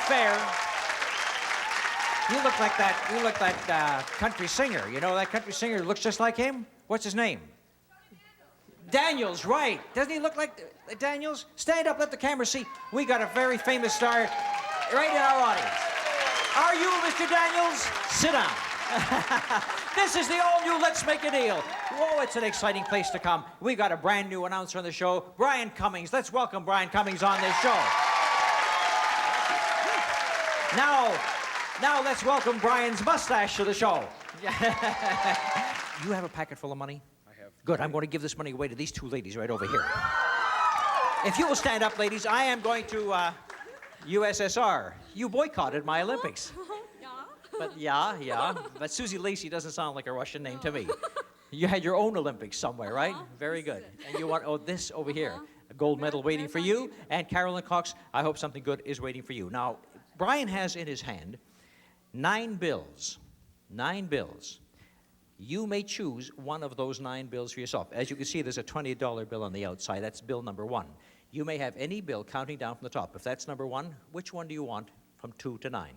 fair. You look like that country singer. You know that country singer looks just like him? What's his name? Daniels, right. Doesn't he look like Daniels? Stand up, let the camera see. We got a very famous star right in our audience. Are you Mr. Daniels? Sit down. This is the all-new Let's Make a Deal. Whoa, it's an exciting place to come. We've got a brand new announcer on the show, Brian Cummings. Let's welcome Brian Cummings on this show. Now let's welcome Brian's mustache to the show. You have a packet full of money? I have. Good, I'm going to give this money away to these two ladies right over here. If you will stand up, ladies, I am going to USSR. You boycotted my Olympics. But yeah. But Susie Lacey doesn't sound like a Russian name to me. You had your own Olympics somewhere, right? Very good. And you want, this over here. A gold medal waiting for you. And Carolyn Cox, I hope something good is waiting for you. Now, Brian has in his hand 9 bills. 9 bills. You may choose one of those 9 bills for yourself. As you can see, there's a $20 bill on the outside. That's bill number 1. You may have any bill counting down from the top. If that's number 1, which one do you want from 2 to 9?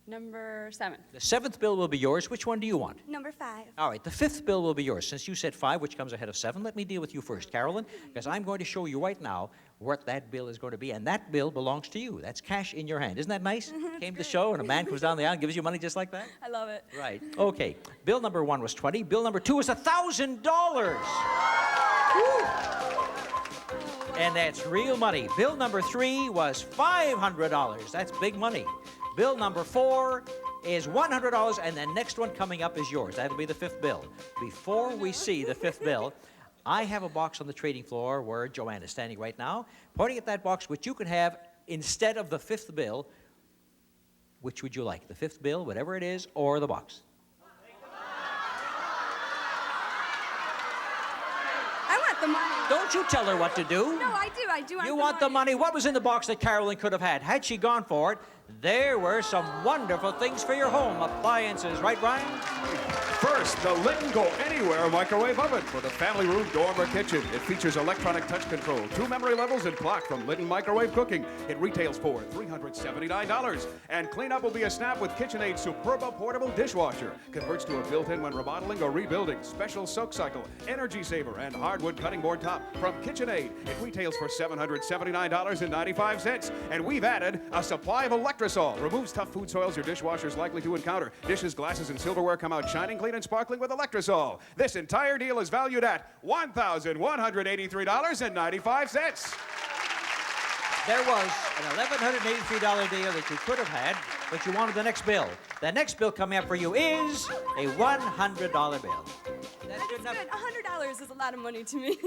Number 7. The 7th bill will be yours. Which one do you want? Number 5. All right, the 5th bill will be yours. Since you said 5, which comes ahead of 7, let me deal with you first, Carolyn, because I'm going to show you right now what that bill is going to be, and that bill belongs to you. That's cash in your hand. Isn't that nice? Came to the show, and a man comes down the aisle and gives you money just like that? I love it. Right. Okay. Bill number 1 was 20. Bill number 2 was $1,000. And that's real money. Bill number 3 was $500. That's big money. Bill number 4 is $100, and the next one coming up is yours. That'll be the 5th bill. Before we see the 5th bill, I have a box on the trading floor where Joanne is standing right now, pointing at that box, which you can have instead of the 5th bill. Which would you like? The 5th bill, whatever it is, or the box? I want the money. Don't you tell her what to do. No, I do. You want the money. What was in the box that Carolyn could have had? Had she gone for it, there were some wonderful things for your home appliances. Right, Brian? First, the Lit and Go Anywhere microwave oven for the family room, dorm, or kitchen. It features electronic touch control, 2 memory levels, and clock from Lit and Microwave Cooking. It retails for $379. And cleanup will be a snap with KitchenAid's Superba portable dishwasher. Converts to a built-in when remodeling or rebuilding. Special soak cycle, energy saver, and hardwood cutting board top from KitchenAid. It retails for $779.95. And we've added a supply of Electrosol. Removes tough food soils your dishwasher is likely to encounter. Dishes, glasses, and silverware come out shining clean and sparkling with Electrosol. This entire deal is valued at $1,183.95. There was an $1,183 deal that you could have had, but you wanted the next bill. The next bill coming up for you is a $100 bill. That's good. $100 is a lot of money to me.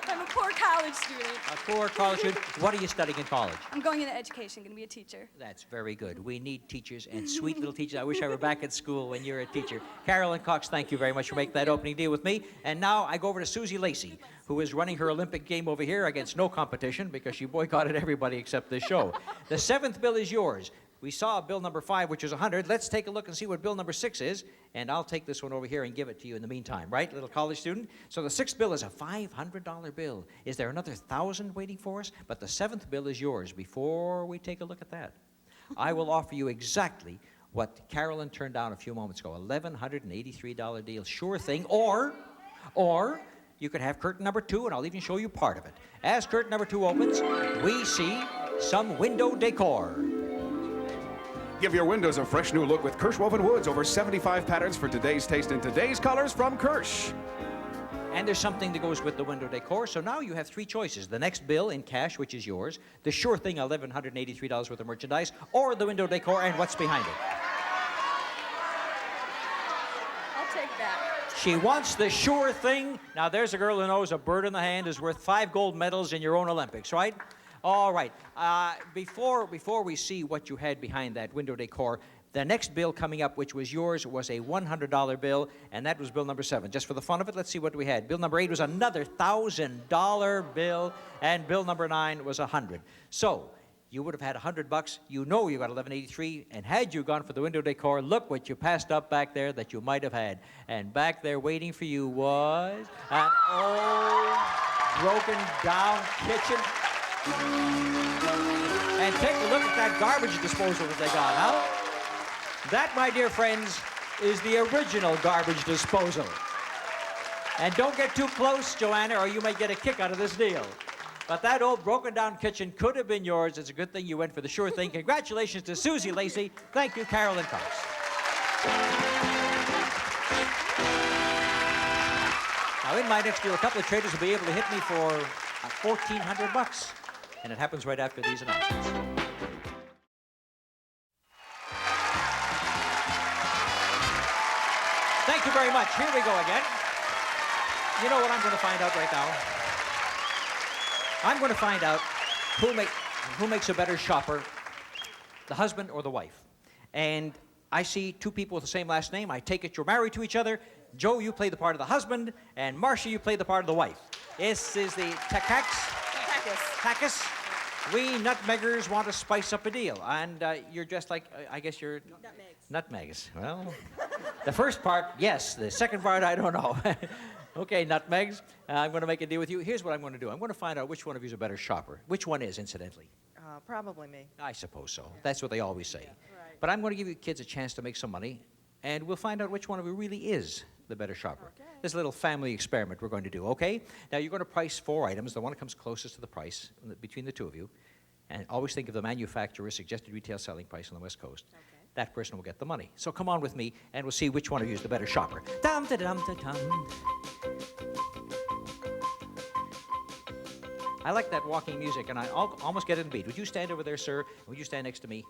I'm a poor college student. A poor college student. What are you studying in college? I'm going into education, going to be a teacher. That's very good. We need teachers, and sweet little teachers. I wish I were back at school when you're a teacher. Carolyn Cox, thank you very much for making that opening deal with me. And now I go over to Susie Lacey, who is running her Olympic game over here against no competition because she boycotted everybody except this show. The 7th bill is yours. We saw bill number 5, which is 100. Let's take a look and see what bill number 6 is, and I'll take this one over here and give it to you in the meantime, right, little college student? So the 6th bill is a $500 bill. Is there another 1,000 waiting for us? But the 7th bill is yours. Before we take a look at that, I will offer you exactly what Carolyn turned down a few moments ago, $1,183 deal, sure thing, or you could have curtain number 2, and I'll even show you part of it. As curtain number 2 opens, we see some window decor. Give your windows a fresh new look with Kirsch Woven Woods. Over 75 patterns for today's taste and today's colors from Kirsch. And there's something that goes with the window decor. So now you have 3 choices. The next bill in cash, which is yours. The sure thing, $1,183 worth of merchandise. Or the window decor and what's behind it. I'll take that. She wants the sure thing. Now there's a girl who knows a bird in the hand is worth 5 gold medals in your own Olympics, right? All right. Before we see what you had behind that window decor, the next bill coming up, which was yours, was a $100 bill, and that was bill number 7. Just for the fun of it, let's see what we had. Bill number 8 was another $1,000 bill, and bill number 9 was 100. So you would have had $100. You know you got $1,183, and had you gone for the window decor, look what you passed up back there that you might have had. And back there waiting for you was an old, broken down kitchen. And take a look at that garbage disposal that they got, huh? That, my dear friends, is the original garbage disposal. And don't get too close, Joanna, or you may get a kick out of this deal. But that old broken-down kitchen could have been yours. It's a good thing you went for the sure thing. Congratulations to Susie Lacey. Thank you, Carolyn Cox. Now, in my next deal, a couple of traders will be able to hit me for $1,400. And it happens right after these announcements. Thank you very much. Here we go again. You know what I'm going to find out right now? I'm going to find out who makes a better shopper, the husband or the wife. And I see two people with the same last name. I take it you're married to each other. Joe, you play the part of the husband, and Marcia, you play the part of the wife. This is the Takis. We nutmeggers want to spice up a deal. And you're dressed like, I guess you're... Nutmegs. Well, the first part, yes. The second part, I don't know. Okay, nutmegs, I'm going to make a deal with you. Here's what I'm going to do. I'm going to find out which one of you is a better shopper. Which one is, incidentally? Probably me. I suppose so. That's what they always say. Yeah, right. But I'm going to give you kids a chance to make some money, and we'll find out which one of you really is the better shopper. Okay. This is a little family experiment we're going to do, okay? Now, you're going to price 4 items. The one that comes closest to the price between the two of you. And always think of the manufacturer's suggested retail selling price on the West Coast. Okay. That person will get the money. So come on with me, and we'll see which one of you is the better shopper. Dum-da-dum-da-dum. I like that walking music, and I almost get in the beat. Would you stand over there, sir? Would you stand next to me?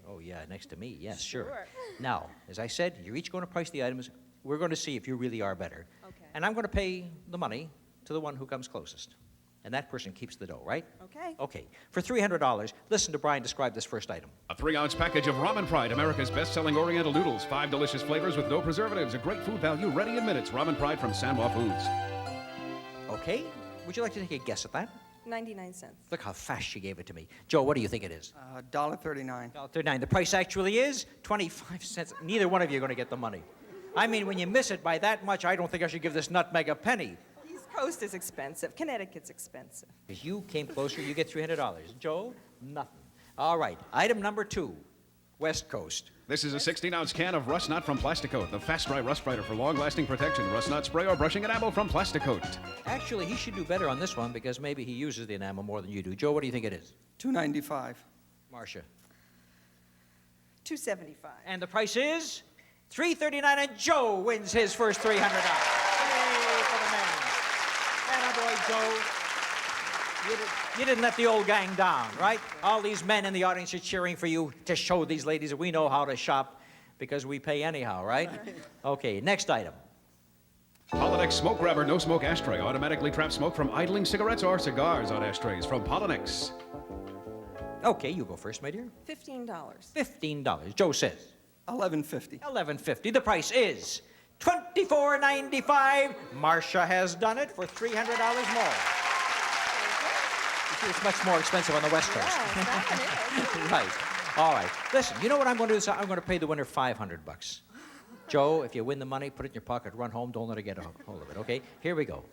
Oh, yeah, next to me. Yes, sure. Now, as I said, you're each going to price the items. We're going to see if you really are better. Okay. And I'm going to pay the money to the one who comes closest. And that person keeps the dough, right? Okay. Okay. For $300, listen to Brian describe this first item. A 3-ounce package of Ramen Pride, America's best-selling Oriental noodles. 5 delicious flavors with no preservatives. A great food value, ready in minutes. Ramen Pride from Sanwa Foods. Okay. Would you like to take a guess at that? 99 cents. Look how fast she gave it to me. Joe, what do you think it is? $1.39. $1.39. The price actually is 25 cents. Neither one of you are going to get the money. I mean, when you miss it by that much, I don't think I should give this nutmeg a penny. East Coast is expensive. Connecticut's expensive. If you came closer, you get $300. Joe, nothing. All right. Item number 2, West Coast. This is a 16-ounce can of Rust Knot from Plasticoat, the fast-dry rust fighter for long-lasting protection. Rust Knot spray or brushing enamel from Plasticoat. Actually, he should do better on this one because maybe he uses the enamel more than you do. Joe, what do you think it is? $2.95. Marcia. $2.75. And the price is $3.39, and Joe wins his first $300. Yay for the man. And boy, Joe, you didn't let the old gang down, right? All these men in the audience are cheering for you to show these ladies that we know how to shop because we pay anyhow, right? Okay, next item. Polynex Smoke Grabber No Smoke Ashtray. Automatically traps smoke from idling cigarettes or cigars on ashtrays from Polynex. Okay, you go first, my dear. $15. $15. Joe says. $11.50. $11.50. The price is $24.95. Marcia has done it for $300 more. You see, it's much more expensive on the West Coast. Yeah, Right. All right. Listen, you know what I'm going to do? So I'm going to pay the winner $500. Joe, if you win the money, put it in your pocket, run home, don't let her get a hold of it, okay? Here we go.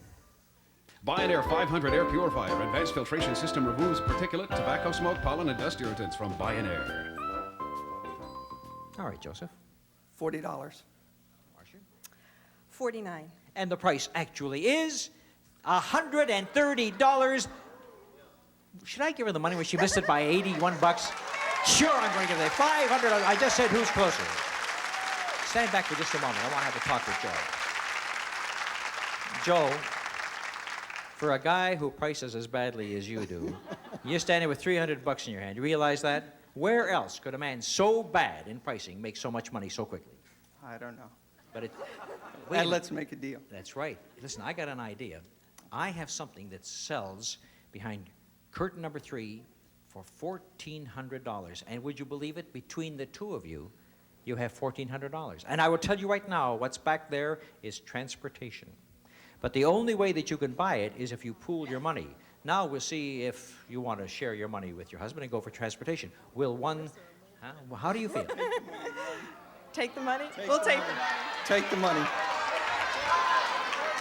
Bionair 500 Air Purifier. Advanced filtration system removes particulate, tobacco smoke, pollen, and dust irritants from Bionair. All right, Joseph. $40. Marcia. $49. And the price actually is $130. Should I give her the money when she missed it by 81 bucks? Sure, I'm going to give her $500. I just said who's closer. Stand back for just a moment. I want to have a talk with Joe. Joe, for a guy who prices as badly as you do, you're standing with $300 in your hand. You realize that? Where else could a man so bad in pricing make so much money so quickly? I don't know. But it. And let's make a deal. That's right. Listen, I got an idea. I have something that sells behind curtain number 3 for $1,400. And would you believe it? Between the two of you, you have $1,400. And I will tell you right now, what's back there is transportation. But the only way that you can buy it is if you pool your money. Now we'll see if you want to share your money with your husband and go for transportation. Will one... Huh? Well, how do you feel? Take the money? We'll take the money. Take the money.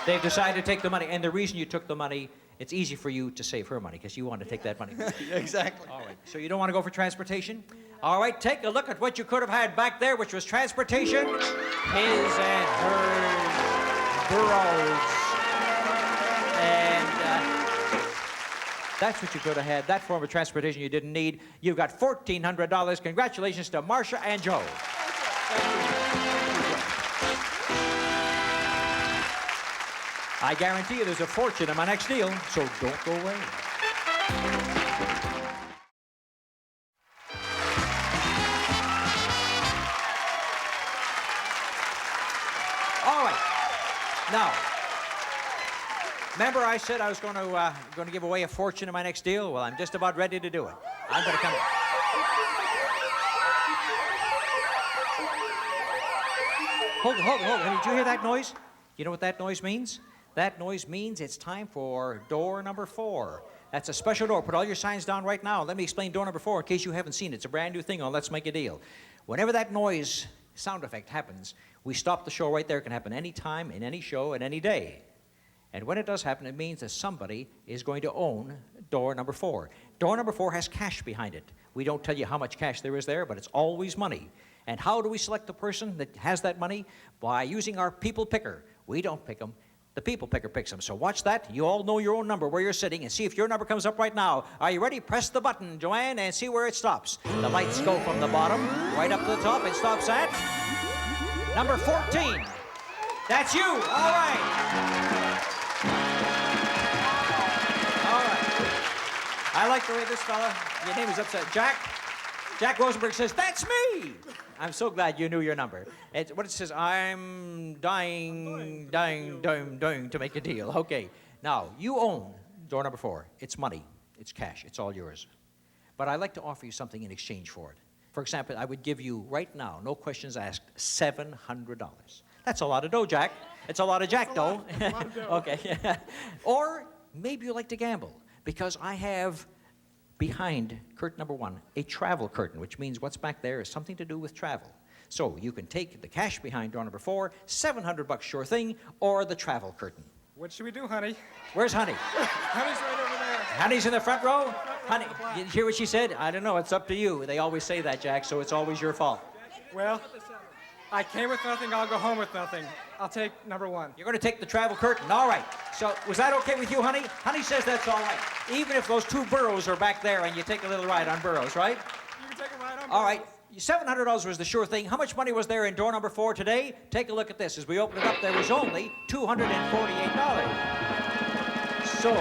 They've decided to take the money, and the reason you took the money it's easy for you to save her money because you want to take that money. Exactly. All right. So you don't want to go for transportation? All right. Take a look at what you could have had back there, which was transportation. His and hers burros. And that's what you could have had. That form of transportation you didn't need. You've got $1,400. Congratulations to Marcia and Joe. I guarantee you there's a fortune in my next deal, so don't go away. All right. Now, remember I said I was going to give away a fortune in my next deal? Well, I'm just about ready to do it. I'm going to come. Hold on. Did you hear that noise? You know what that noise means? That noise means it's time for door number 4. That's a special door. Put all your signs down right now. Let me explain door number 4 in case you haven't seen it. It's a brand new thing on Let's Make a Deal. Whenever that noise sound effect happens, we stop the show right there. It can happen any time, in any show, and any day. And when it does happen, it means that somebody is going to own door number 4. Door number 4 has cash behind it. We don't tell you how much cash there is there, but it's always money. And how do we select the person that has that money? By using our people picker. We don't pick them. The people picker picks them. So watch that. You all know your own number where you're sitting and see if your number comes up right now. Are you ready? Press the button, Joanne, and see where it stops. The lights go from the bottom right up to the top. It stops at number 14. That's you. All right. All right. I like the way this fella, your name is upset. Jack Rosenberg says, that's me. I'm so glad you knew your number. What it says, I'm dying to make a deal. Okay. Now, you own door number 4. It's money. It's cash. It's all yours. But I'd like to offer you something in exchange for it. For example, I would give you right now, no questions asked, $700. That's a lot of dough, Jack. It's a lot of Jack dough. Okay. Or maybe you like to gamble because I have behind curtain number 1, a travel curtain, which means what's back there is something to do with travel. So you can take the cash behind door number 4, $700 sure thing, or the travel curtain. What should we do, honey? Where's Honey? Honey's right over there. Honey's in the front row? Honey, you hear what she said? I don't know, it's up to you. They always say that, Jack, so it's always your fault. Well, I came with nothing, I'll go home with nothing. I'll take number 1. You're going to take the travel curtain. All right. So was that okay with you, Honey? Honey says that's all right. Even if those 2 burros are back there and you take a little ride on burros, right? You can take a ride on All right. $700 was the sure thing. How much money was there in door number 4 today? Take a look at this. As we open it up, there was only $248. So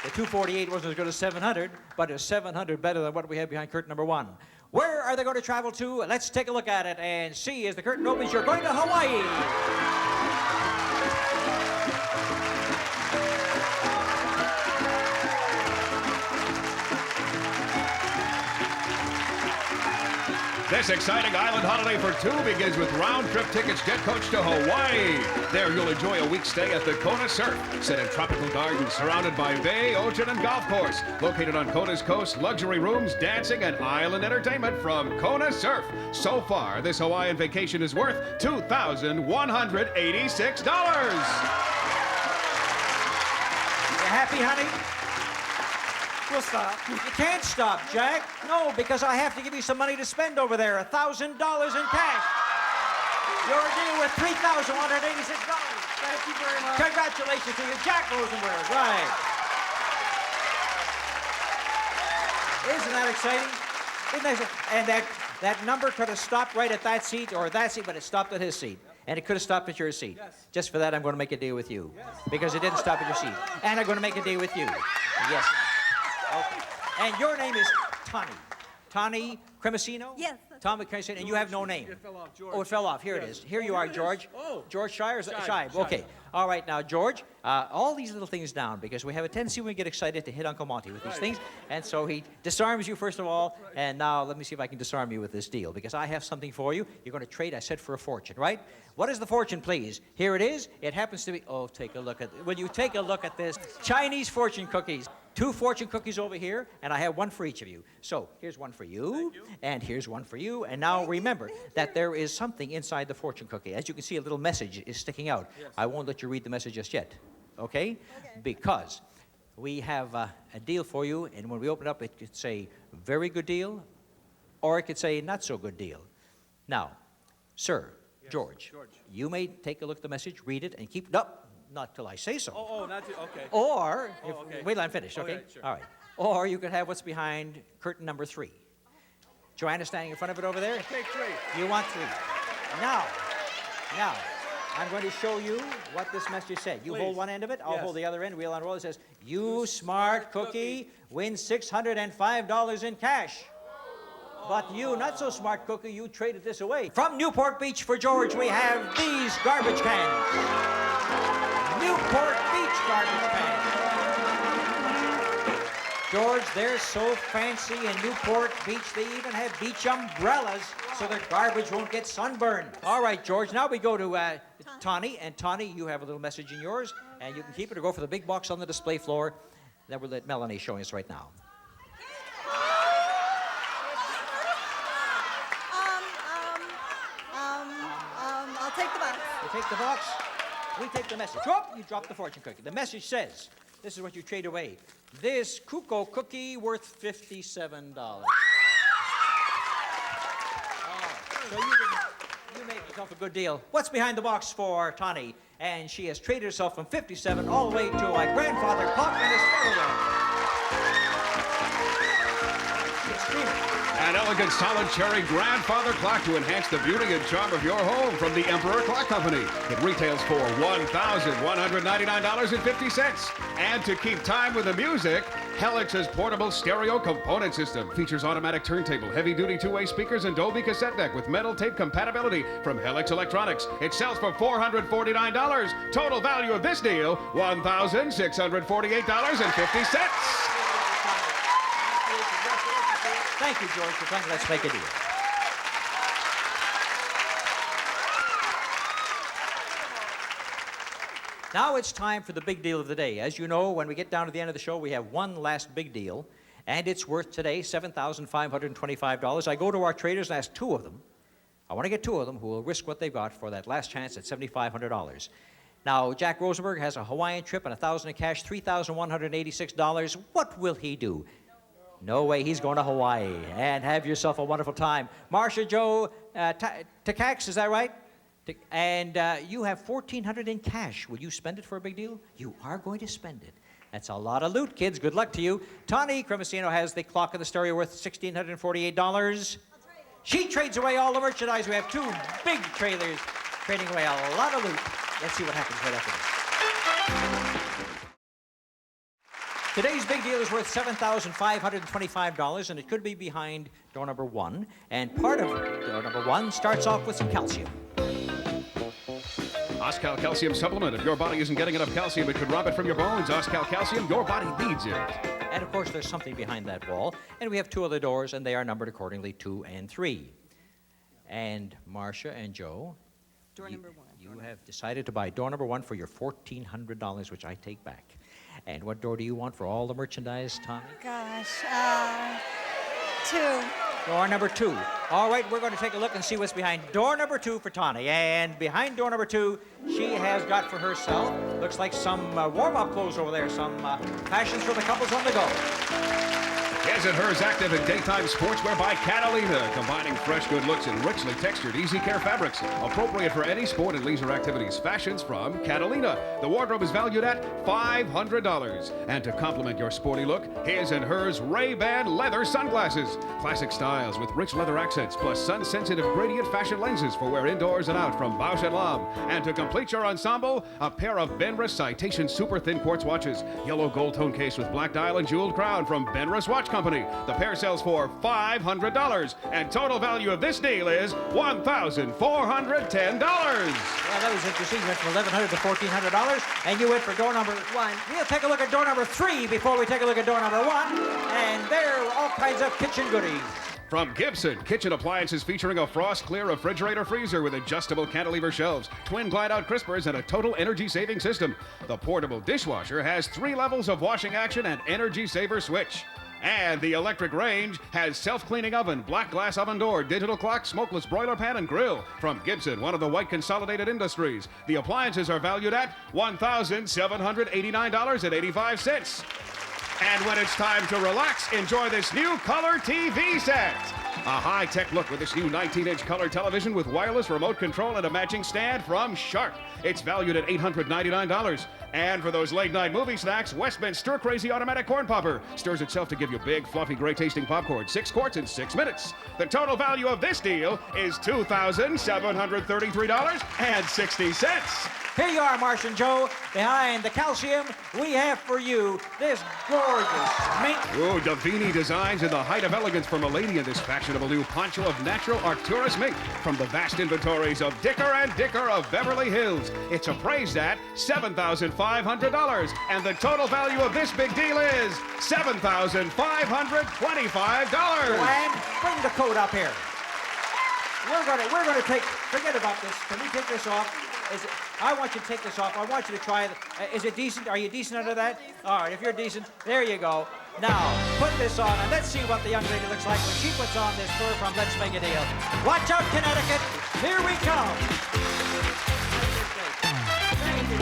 the $248 wasn't as good as $700, but it's $700 better than what we have behind curtain number 1. Where are they going to travel to? Let's take a look at it and see as the curtain opens. You're going to Hawaii. This exciting island holiday for 2 begins with round-trip tickets jet coach to Hawaii. There you'll enjoy a week's stay at the Kona Surf, set in tropical gardens surrounded by bay, ocean, and golf course. Located on Kona's coast, luxury rooms, dancing, and island entertainment from Kona Surf. So far, this Hawaiian vacation is worth $2,186. You happy, Honey? We'll stop. You can't stop, Jack. No, because I have to give you some money to spend over there, $1,000 in cash. Your deal with $3,186. Thank you very much. Congratulations to you, Jack Rosenberg. Right. Isn't that exciting? Isn't that exciting? And that number could have stopped right at that seat or that seat, but it stopped at his seat. And it could have stopped at your seat. Yes. Just for that, I'm going to make a deal with you. Yes. Because it didn't stop at your seat. And I'm going to make a deal with you. Yes. Okay. And your name is Tani. Tani Cremosino? Yes. Tommy Cremosino, and you have no name. It fell off, George. Oh, it fell off. Here it is. Here you are, George. Oh. George Shire? Shive. Okay. All right, now, George, all these little things down because we have a tendency when we get excited to hit Uncle Monty with these things. And so he disarms you, first of all. And now let me see if I can disarm you with this deal because I have something for you. You're going to trade, I said, for a fortune, right? What is the fortune, please? Here it is. It happens to be, oh, take a look at, will you take a look at this? Chinese fortune cookies. 2 fortune cookies over here, and I have 1 for each of you. So here's 1 for you, and here's 1 for you. And now remember that there is something inside the fortune cookie. As you can see, a little message is sticking out. Yes. I won't let you read the message just yet, okay? Because we have a deal for you, and when we open it up, it could say very good deal, or it could say not so good deal. Now, sir, George, you may take a look at the message, read it, and keep, no, not till I say so. Oh, not to, okay. Or, okay. wait till I'm finished, okay? Okay, sure. All right. Or you could have what's behind curtain number 3. Joanna standing in front of it over there? Take 3. You want 3. Now, I'm going to show you what this message said. You hold Please. one end of it, I'll Yes. hold the other end, wheel on roll. It says, you smart cookie, win $605 in cash. But you, not so smart cookie, you traded this away. From Newport Beach for George, we have these garbage cans. Newport Beach garbage cans. George, they're so fancy in Newport Beach, they even have beach umbrellas so their garbage won't get sunburned. All right, George, now we go to Tawny. And Tawny, you have a little message in yours, and you can keep it or go for the big box on the display floor that Melanie is showing us right now. I'll take the box. You take the box, we take the message. Oh, you drop the fortune cookie. The message says, this is what you trade away. This Kuko cookie worth $57. So you made yourself a good deal. What's behind the box for Tawny? And she has traded herself from 57 all the way to a grandfather clock and a stereo. An elegant solid cherry grandfather clock to enhance the beauty and charm of your home from the Emperor Clock Company. It retails for $1,199.50. And to keep time with the music, Helix's portable stereo component system features automatic turntable, heavy-duty two-way speakers, and Dolby cassette deck with metal tape compatibility from Helix Electronics. It sells for $449. Total value of this deal, $1,648.50. Thank you, George, for playing Let's Make a Deal. Now it's time for the big deal of the day. As you know, when we get down to the end of the show, we have one last big deal, and it's worth today $7,525. I go to our traders and ask 2 of them. I want to get 2 of them who will risk what they've got for that last chance at $7,500. Now, Jack Rosenberg has a Hawaiian trip and $1,000 in cash, $3,186. What will he do? No way, he's going to Hawaii. And have yourself a wonderful time. Marcia Joe Takax, is that right? And you have $1,400 in cash. Will you spend it for a big deal? You are going to spend it. That's a lot of loot, kids. Good luck to you. Tawny Cremasino has the clock and the stereo worth $1,648. She trades away all the merchandise. We have 2 big trailers trading away a lot of loot. Let's see what happens right after this. Today's big deal is worth $7,525, and it could be behind door number 1. And part of door number 1 starts off with some calcium. Oscal Calcium Supplement. If your body isn't getting enough calcium, it could rob it from your bones. Oscal Calcium, your body needs it. And, of course, there's something behind that wall. And we have 2 other doors, and they are numbered accordingly, 2 and 3. And Marcia and Joe, Door number 1. you have decided to buy door number 1 for your $1,400, which I take back. And what door do you want for all the merchandise, Tommy? Gosh, 2. Door number 2. All right, we're going to take a look and see what's behind door number 2 for Tawny. And behind door number 2, she has got for herself, looks like some warm-up clothes over there, some fashions for the couples on the go. His and Hers active and daytime sportswear by Catalina, combining fresh good looks and richly textured easy care fabrics, appropriate for any sport and leisure activities. Fashions from Catalina. The wardrobe is valued at $500. And to complement your sporty look, His and Hers Ray-Ban leather sunglasses. Classic styles with rich leather accents, plus sun-sensitive gradient fashion lenses for wear indoors and out from Bausch & Lomb. And to complete your ensemble, a pair of Benrus Citation super thin quartz watches. Yellow gold tone case with black dial and jeweled crown from Benrus Watch Company. The pair sells for $500, and total value of this deal is $1,410. Well, that was interesting. You went from $1,100 to $1,400, and you went for door number 1. We'll take a look at door number 3 before we take a look at door number 1, and there are all kinds of kitchen goodies. From Gibson, kitchen appliances featuring a frost-clear refrigerator freezer with adjustable cantilever shelves, twin glide-out crispers, and a total energy-saving system. The portable dishwasher has 3 levels of washing action and energy-saver switch. And the electric range has self-cleaning oven, black glass oven door, digital clock, smokeless broiler pan, and grill. From Gibson, one of the White Consolidated Industries. The appliances are valued at $1,789.85. And when it's time to relax, enjoy this new color TV set. A high-tech look with this new 19-inch color television with wireless remote control and a matching stand from Shark. It's valued at $899. And for those late-night movie snacks, Westman's Stir Crazy Automatic Corn Popper stirs itself to give you big, fluffy, great-tasting popcorn. 6 quarts in 6 minutes. The total value of this deal is $2,733.60. Here you are, Martian Joe. Behind the calcium, we have for you this gorgeous mink. Ooh, Davini designs in the height of elegance for Milady in this fashionable new poncho of natural Arcturus mink from the vast inventories of Dicker & Dicker of Beverly Hills. It's appraised at $7,500, and the total value of this big deal is $7,525. Joanne, bring the coat up here. We're gonna take, forget about this. Can we take this off? I want you to take this off. I want you to try it. Is it decent? Are you decent under that? All right, if you're decent, there you go. Now, put this on, and let's see what the young lady looks like when she puts on this fur from Let's Make a Deal. Watch out, Connecticut. Here we come. Thank you.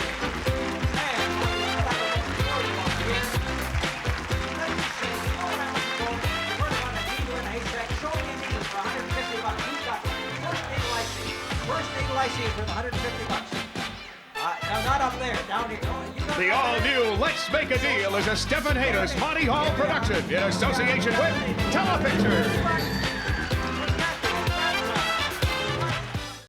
First needle I see is worth $150. Now, not up there, down here. The all-new Let's Make a Deal is a Stephen Hayter's Monty Hall production in association with Telepictures.